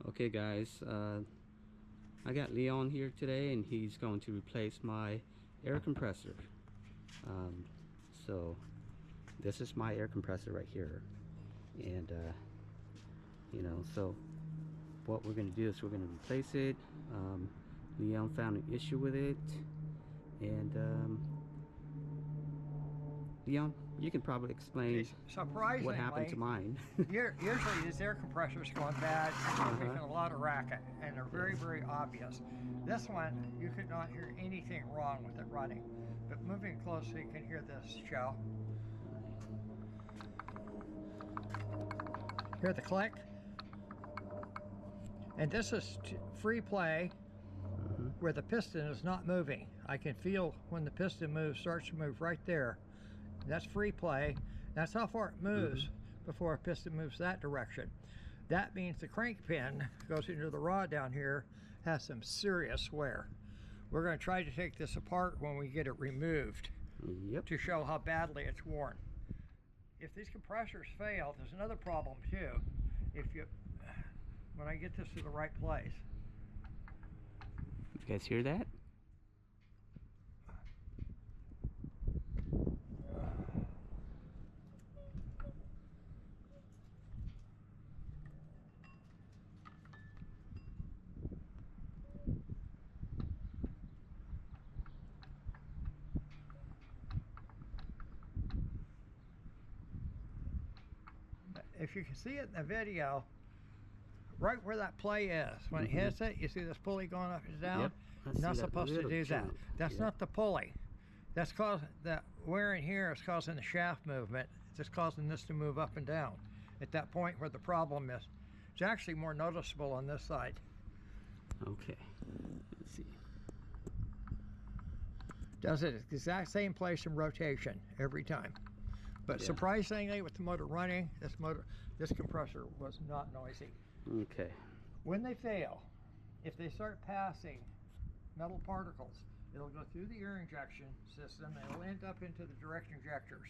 Okay guys, I got Leon here today and he's going to replace my air compressor. So this is my air compressor right here, and so what we're going to do is we're going to replace it. Leon found an issue with it, and Leon, you can probably explain what happened to mine. Usually these air compressors going bad, making a lot of racket, and they're very obvious. This one, you could not hear anything wrong with it running. But moving closer, you can hear this, Joe. Hear the click? And this is free play, where the piston is not moving. I can feel when the piston moves, starts to move right there. That's free play. That's how far it moves before a piston moves that direction. That means the crank pin goes into the rod down here, has some serious wear. We're going to try to take this apart when we get it removed to show how badly it's worn. If these compressors fail, there's another problem too. When I get this to the right place. You guys hear that? If you can see it in the video, right where that play is, when it hits it, you see this pulley going up and down? Yep. Not supposed to do that. That's not the pulley. That's causing that wear in here is causing the shaft movement. It's just causing this to move up and down. At that point where the problem is, it's actually more noticeable on this side. Okay, let's see. Does it exact same place in rotation every time. But surprisingly, with the motor running, this compressor was not noisy. Okay. When they fail, if they start passing metal particles, it'll go through the air injection system and it'll end up into the direct injectors.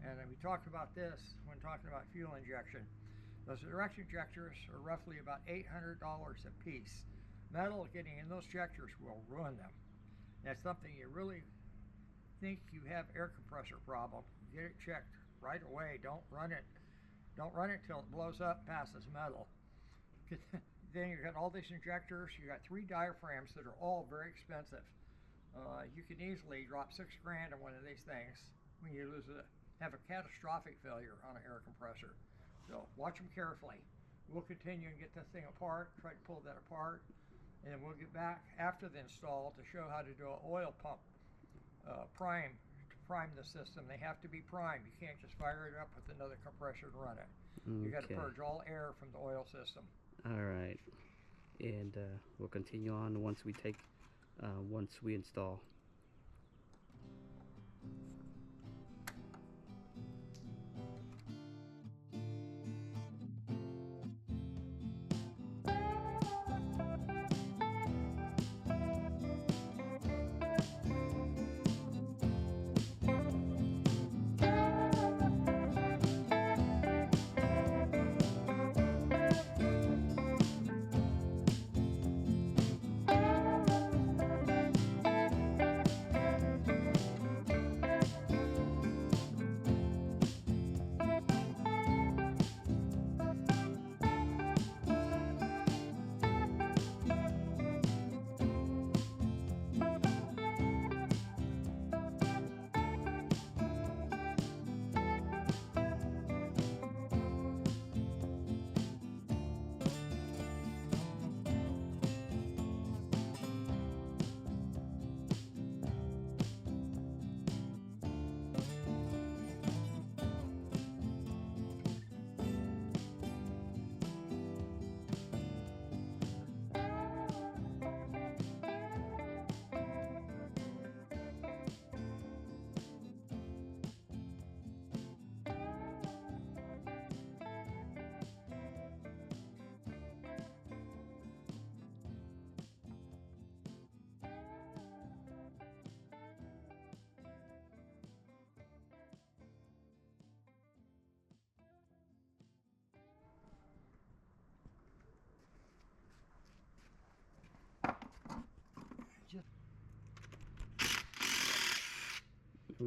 And we talked about this when talking about fuel injection. Those direct injectors are roughly about $800 a piece. Metal getting in those injectors will ruin them. That's something you really think you have air compressor problem, get it checked right away. Don't run it till it blows up, passes metal. Then you got all these injectors. You got 3 diaphragms that are all very expensive. You can easily drop $6 grand on one of these things when you have a catastrophic failure on an air compressor. So watch them carefully. We'll continue and get this thing apart, try to pull that apart, and then we'll get back after the install to show how to do an oil pump prime the system. They have to be primed. You can't just fire it up with another compressor to run it. You got to purge all air from the oil system. All right, and we'll continue on once we install.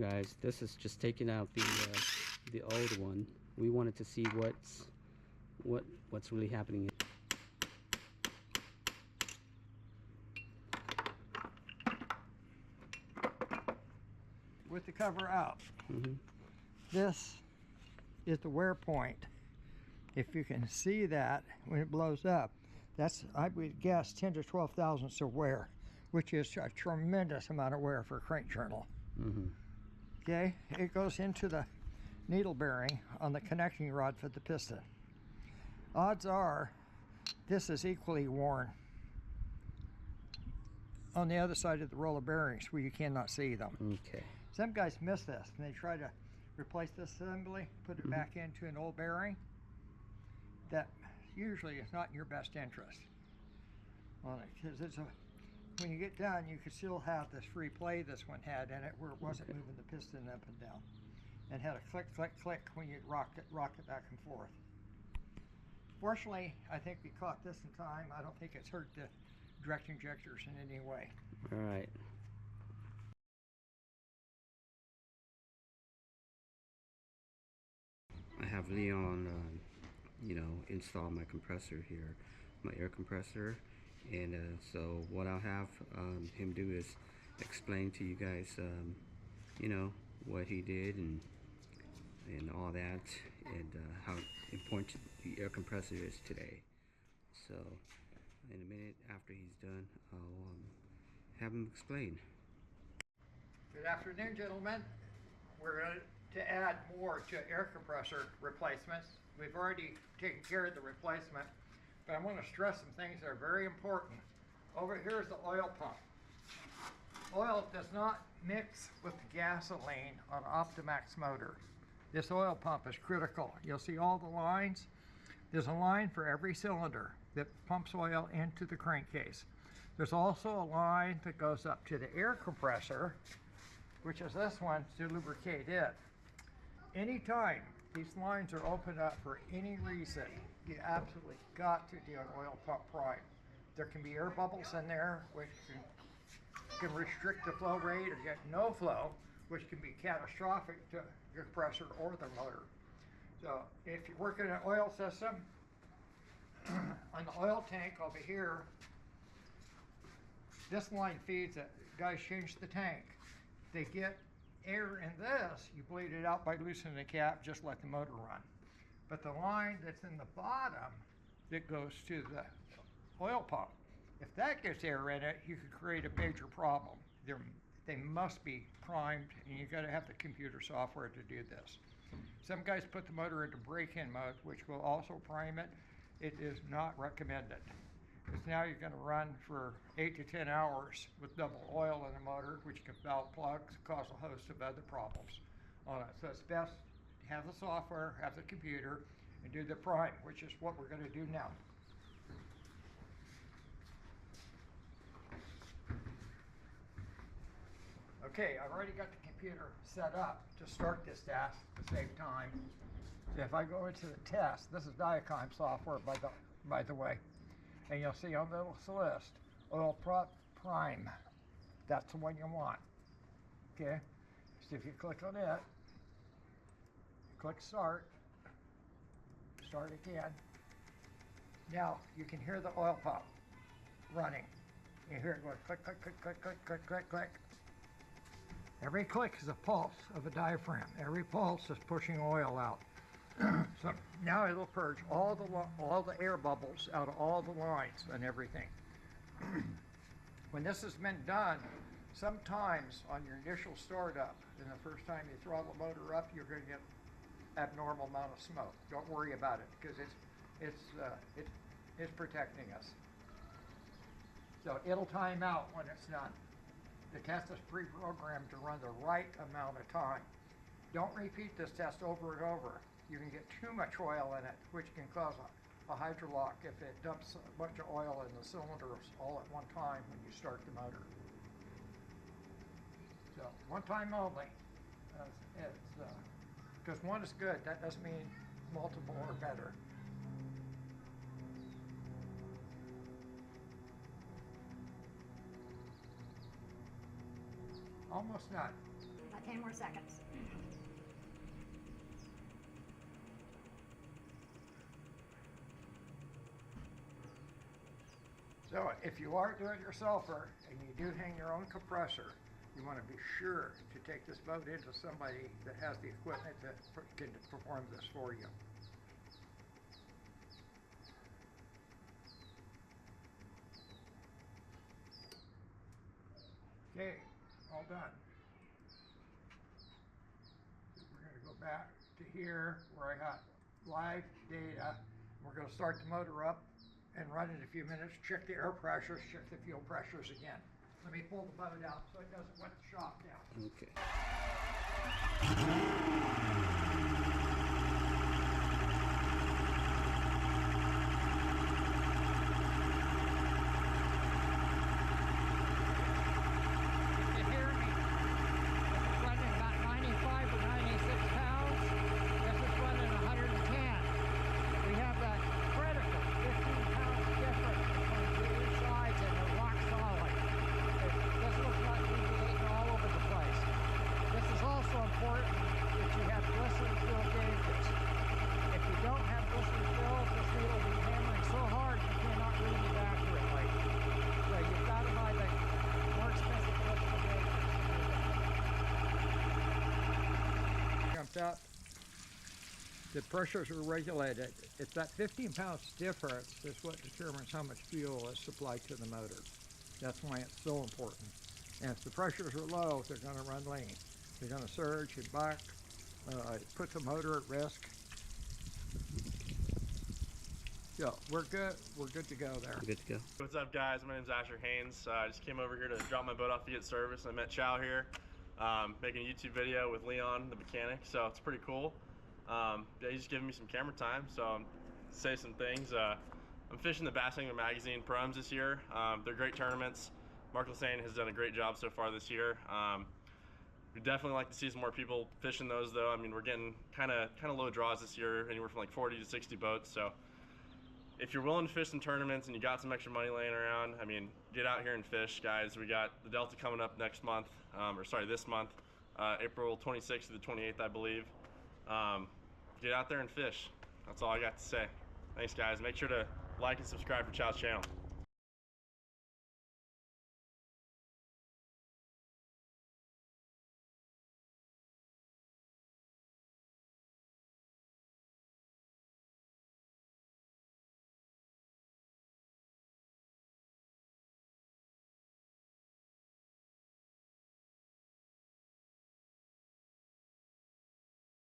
guys, this is just taking out the old one. We wanted to see what's really happening. With the cover out. Mm-hmm. This is the wear point. If you can see that when it blows up, that's, I would guess, 10 to 12 thousandths of wear, which is a tremendous amount of wear for a crank journal. Mm-hmm. Okay, it goes into the needle bearing on the connecting rod for the piston. Odds are this is equally worn on the other side of the roll of bearings where you cannot see them. Okay. Some guys miss this and they try to replace this assembly, put it back into an old bearing. That usually is not in your best interest on it, because it's a, when you get done, you could still have this free play this one had in it, where it wasn't moving the piston up and down, and had a click, click, click when you rock it back and forth. Fortunately, I think we caught this in time. I don't think it's hurt the direct injectors in any way. All right. I have Leon, install my compressor here, my air compressor, and so what I'll have him do is explain to you guys, what he did and all that, and how important the air compressor is today. So, in a minute after he's done, I'll have him explain. Good afternoon, gentlemen. We're going to add more to air compressor replacements. We've already taken care of the replacement, but I want to stress some things that are very important. Over here is the oil pump. Oil does not mix with the gasoline on Optimax motor. This oil pump is critical. You'll see all the lines. There's a line for every cylinder that pumps oil into the crankcase. There's also a line that goes up to the air compressor, which is this one, to lubricate it. Anytime these lines are opened up for any reason, you absolutely got to do an oil pump prime. There can be air bubbles in there, which can restrict the flow rate or get no flow, which can be catastrophic to your compressor or the motor. So if you're working an oil system, on the oil tank over here, this line feeds it. Guys change the tank. They get air in this, you bleed it out by loosening the cap, just let the motor run. But the line that's in the bottom that goes to the oil pump, if that gets air in it, you could create a major problem. They must be primed, and you got to have the computer software to do this. Some guys put the motor into break-in mode, which will also prime it. It is not recommended, because now you're going to run for 8 to 10 hours with double oil in the motor, which can valve plugs, cause a host of other problems on it. So it's best to have the software, have the computer, and do the prime, which is what we're going to do now. Okay, I've already got the computer set up to start this task to save time. So if I go into the test, this is Diacom software by the way, and you'll see on the little list, oil prop prime. That's the one you want. Okay, so if you click on it, click start, start again. Now you can hear the oil pump running. You hear it going click, click, click, click, click, click, click, click. Every click is a pulse of a diaphragm. Every pulse is pushing oil out. So now it'll purge all the air bubbles out of all the lines and everything. When this has been done, sometimes on your initial startup, and the first time you throttle the motor up, you're going to get abnormal amount of smoke. Don't worry about it, because it's protecting us. So it'll time out when it's done. The test is pre-programmed to run the right amount of time. Don't repeat this test over and over. You can get too much oil in it, which can cause a hydrolock if it dumps a bunch of oil in the cylinders all at one time when you start the motor. So one time only. Because one is good, that doesn't mean multiple are better. Almost done. 10 more seconds. So if you are do-it-yourselfer and you do hang your own compressor, you want to be sure to take this boat into somebody that has the equipment that can perform this for you. Okay, all done. We're going to go back to here where I got live data. We're going to start the motor up and run it a few minutes, check the air pressures, check the fuel pressures again. Let me pull the boat out so it doesn't wet the shop down. Okay. You can hear me. This is running about 95 or 96 pounds. This is running 110. We have that critical 15 pounds difference between the two sides, and they're rock solid. This looks like deviating all over the place. This is also important that you have glistening fuel gauges. If you don't have glistening fuels, this needle will be hammering so hard you cannot read it accurately. So you've got to buy the more expensive glistening gauges. Jumped up. The pressures are regulated. It's that 15 pounds difference is what determines how much fuel is supplied to the motor. That's why it's so important. And if the pressures are low, they're going to run lean. They're going to surge and buck, put the motor at risk. So we're good. We're good to go there. Good to go. What's up, guys? My name's Asher Haynes. I just came over here to drop my boat off to get service. I met Chow here, making a YouTube video with Leon, the mechanic. So it's pretty cool. Yeah, he's just giving me some camera time, so I'll say some things. I'm fishing the Bass Angler Magazine Proms this year. They're great tournaments. Mark Lassane has done a great job so far this year. We'd definitely like to see some more people fishing those, though. I mean, we're getting kind of low draws this year, anywhere from like 40 to 60 boats. So if you're willing to fish some tournaments and you got some extra money laying around, I mean, get out here and fish, guys. We got the Delta coming up next month, this month, April 26th to the 28th, I believe. Get out there and fish. That's all I got to say. Thanks, guys. Make sure to like and subscribe for Chow's channel.